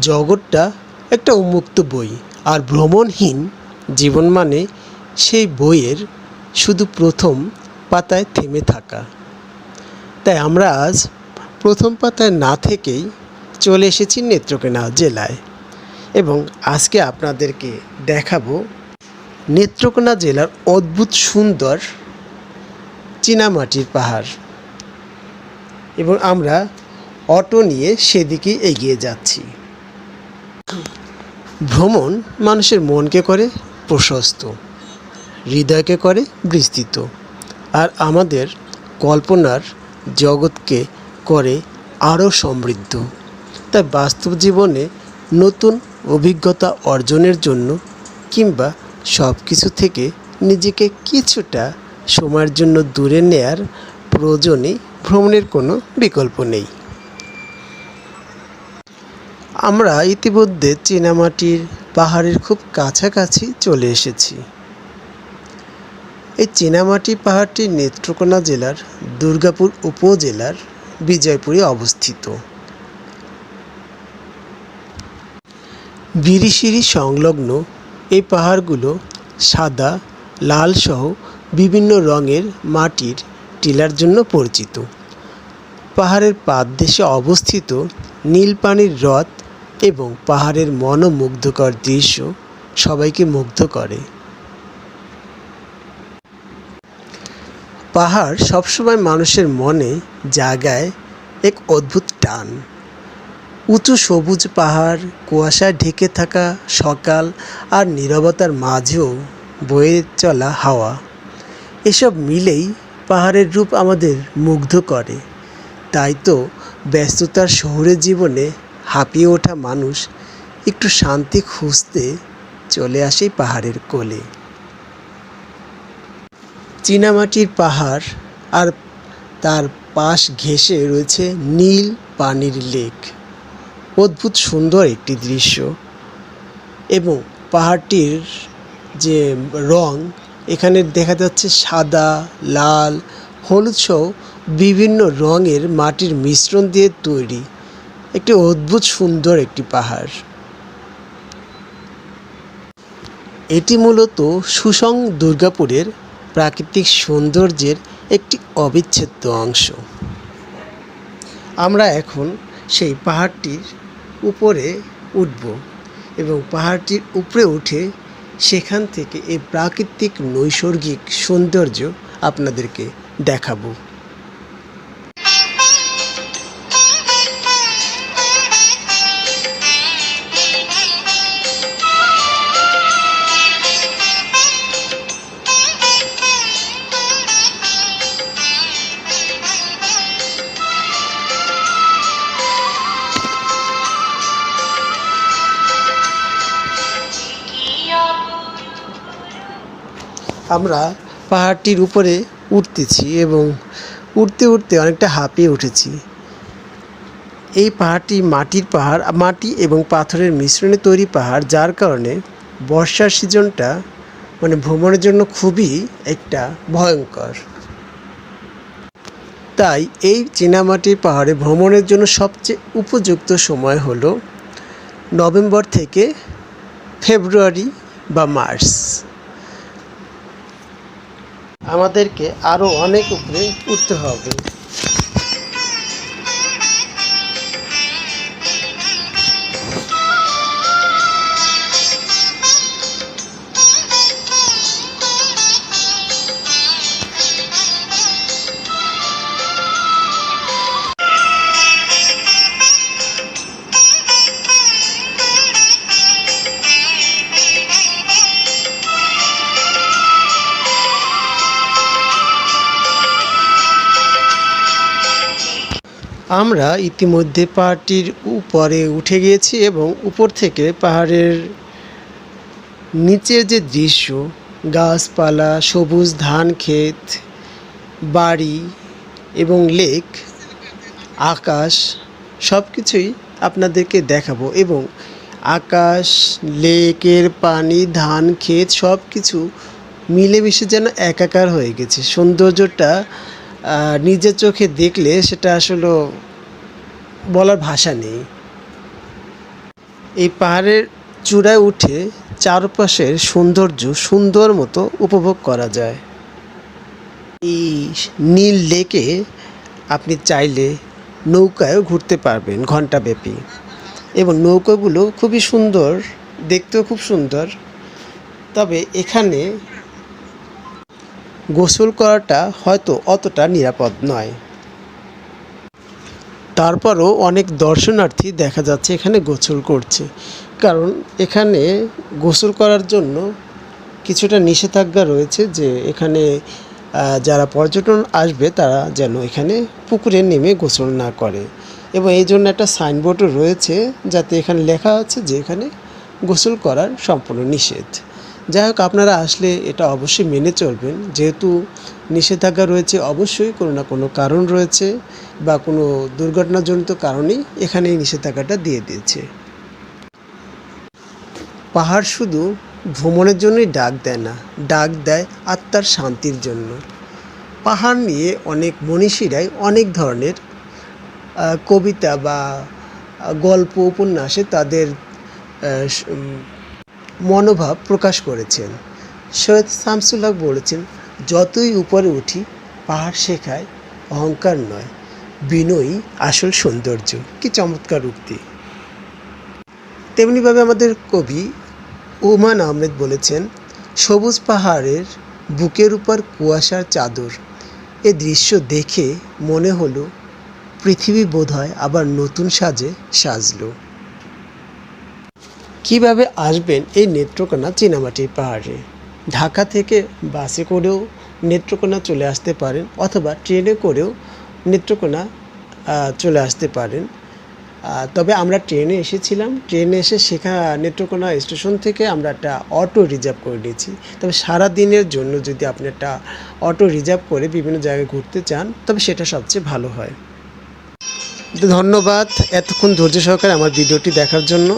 জগৎটা একটা উন্মুক্ত বই, আর ভ্রমণহীন জীবন মানে সেই বইয়ের শুধু প্রথম পাতায় থেমে থাকা। তাই আমরা আজ প্রথম পাতায় না থেকেই চলে এসেছি নেত্রকোনা জেলায়, এবং আজকে আপনাদেরকে দেখাবো নেত্রকোনা জেলার অদ্ভুত সুন্দর চীনামাটির পাহাড়, এবং আমরা অটো নিয়ে সেদিকে এগিয়ে যাচ্ছি। ভ্রমণ মানুষের মনকে করে প্রশস্ত, হৃদয়কে করে বিস্তৃত, আর আমাদের কল্পনার জগৎকে করে আরও সমৃদ্ধ। তাই বাস্তব জীবনে নতুন অভিজ্ঞতা অর্জনের জন্য কিংবা সব কিছু থেকে নিজেকে কিছুটা সময়ের জন্য দূরে নেয়ার প্রয়োজনে ভ্রমণের কোনো বিকল্প নেই। আমরা ইতিমধ্যে চীনামাটির পাহাড়ের খুব কাছাকাছি চলে এসেছি। এই চীনামাটি পাহাড়টি নেত্রকোনা জেলার দুর্গাপুর উপজেলার বিজয়পুরে অবস্থিত। বিরিশিরি সংলগ্ন এই পাহাড়গুলো সাদা, লাল সহ বিভিন্ন রঙের মাটির টিলার জন্য পরিচিত। পাহাড়ের পাদদেশে অবস্থিত নীল পানির হ্রদ এবং পাহাড়ের মনোমুগ্ধকর দৃশ্য সবাইকে মুগ্ধ করে। পাহাড় সবসময় মানুষের মনে জাগায় এক অদ্ভুত টান। উঁচু সবুজ পাহাড়, কুয়াশায় ঢেকে থাকা সকাল, আর নীরবতার মাঝেও বয়ে চলা হাওয়া, এসব মিলেই পাহাড়ের রূপ আমাদের মুগ্ধ করে। তাই তো ব্যস্ততার শহুরে জীবনে হাঁপিয়ে ওঠা মানুষ একটু শান্তি খুঁজতে চলে আসে পাহাড়ের কোলে। চীনামাটির পাহাড় আর তার পাশ ঘেঁষে রয়েছে নীল পানির লেক। অদ্ভুত সুন্দর একটি দৃশ্য, এবং পাহাড়টির যে রং এখানে দেখা যাচ্ছে সাদা, লাল, হলুদ সহ বিভিন্ন রঙের মাটির মিশ্রণ দিয়ে তৈরি একটি অদ্ভুত সুন্দর একটি পাহাড়। এটি মূলত সুসং দুর্গাপুরের প্রাকৃতিক সৌন্দর্যের একটি অবিচ্ছেদ্য অংশ। আমরা এখন সেই পাহাড়টির উপরে উঠব, এবং পাহাড়টির উপরে উঠে সেখান থেকে এই প্রাকৃতিক নৈসর্গিক সৌন্দর্য আপনাদেরকে দেখাবো। আমরা পাহাড়টির উপরে উঠতেছি, এবং উঠতে উঠতে অনেকটা হাঁপিয়ে উঠেছি। এই পাহাড়টি মাটির পাহাড়, মাটি এবং পাথরের মিশ্রণে তৈরি পাহাড়, যার কারণে বর্ষার সিজনটা ভ্রমণের জন্য খুবই একটা ভয়ঙ্কর। তাই এই চীনামাটির পাহাড়ে ভ্রমণের জন্য সবচেয়ে উপযুক্ত সময় হলো নভেম্বর থেকে ফেব্রুয়ারি বা মার্চ। আমাদেরকে আরও অনেক উপরে উঠতে হবে। আমরা ইতিমধ্যে পাহাড়টির উপরে উঠে গিয়েছি, এবং উপর থেকে পাহাড়ের নিচের যে দৃশ্য, গাছপালা, সবুজ ধান ক্ষেত, বাড়ি এবং লেক, আকাশ, সব কিছুই আপনাদেরকে দেখাবো। এবং আকাশ, লেকের পানি, ধান ক্ষেত সব কিছু মিলেমিশে যেন একাকার হয়ে গেছে। সৌন্দর্যটা নিজের চোখে দেখলে সেটা আসলে বলার ভাষা নেই। এই পাহাড়ের চূড়ায় উঠে চারপাশের সৌন্দর্য সুন্দর মতো উপভোগ করা যায়। এই নীল লেকে আপনি চাইলে নৌকায়ও ঘুরতে পারবেন ঘণ্টাব্যাপী, এবং নৌকাগুলো খুবই সুন্দর, দেখতেও খুব সুন্দর। তবে এখানে গোসল করাটা হয়তো অতটা নিরাপদ নয়। তারপরও অনেক দর্শনার্থী দেখা যাচ্ছে এখানে গোসল করছে, কারণ এখানে গোসল করার জন্য কিছুটা নিষেধাজ্ঞা রয়েছে যে এখানে যারা পর্যটন আসবে তারা যেন এখানে পুকুরে নেমে গোসল না করে, এবং এই জন্য একটা সাইনবোর্ডও রয়েছে যাতে এখানে লেখা আছে যে এখানে গোসল করার সম্পূর্ণ নিষেধ। যাই হোক, আপনারা আসলে এটা অবশ্যই মেনে চলবেন, যেহেতু নিষেধাজ্ঞা রয়েছে অবশ্যই কোনো না কোনো কারণ রয়েছে বা কোনো দুর্ঘটনাজনিত কারণেই এখানে এই নিষেধাজ্ঞাটা দিয়ে দিয়েছে। পাহাড় শুধু ভ্রমণের জন্যই ডাক দেয় না, ডাক দেয় আত্মার শান্তির জন্য। পাহাড় নিয়ে অনেক মনীষীরাই অনেক ধরনের কবিতা বা গল্প উপন্যাসে তাদের মনোভাব প্রকাশ করেছেন। সৈয়দ শামসুল হক বলেছেন, যতই উপরে উঠি পাহাড় শেখায় অহংকার নয়, বিনয়ী আসল সৌন্দর্য। কি চমৎকার উক্তি! তেমনিভাবে আমাদের কবি হুমায়ূন আহমেদ বলেছেন, সবুজ পাহাড়ের বুকের উপর কুয়াশার চাদর। এ দৃশ্য দেখে মনে হলো পৃথিবী বোধহয় আবার নতুন সাজে সাজলো। কিভাবে আসবেন এই নেত্রকোনা চীনামাটির পাহাড়ে? ঢাকা থেকে বাসে করেও নেত্রকোনা চলে আসতে পারেন, অথবা ট্রেনে করেও নেত্রকোনা চলে আসতে পারেন। তবে আমরা ট্রেনে এসেছিলাম, ট্রেনে এসে নেত্রকোনা স্টেশন থেকে আমরা একটা অটো রিজার্ভ করে নিয়েছি। তবে সারা দিনের জন্য যদি আপনি একটা অটো রিজার্ভ করে বিভিন্ন জায়গায় ঘুরতে চান, তবে সেটা সবচেয়ে ভালো হয়। ধন্যবাদ এতক্ষণ ধৈর্য সহকারে আমার ভিডিওটি দেখার জন্য।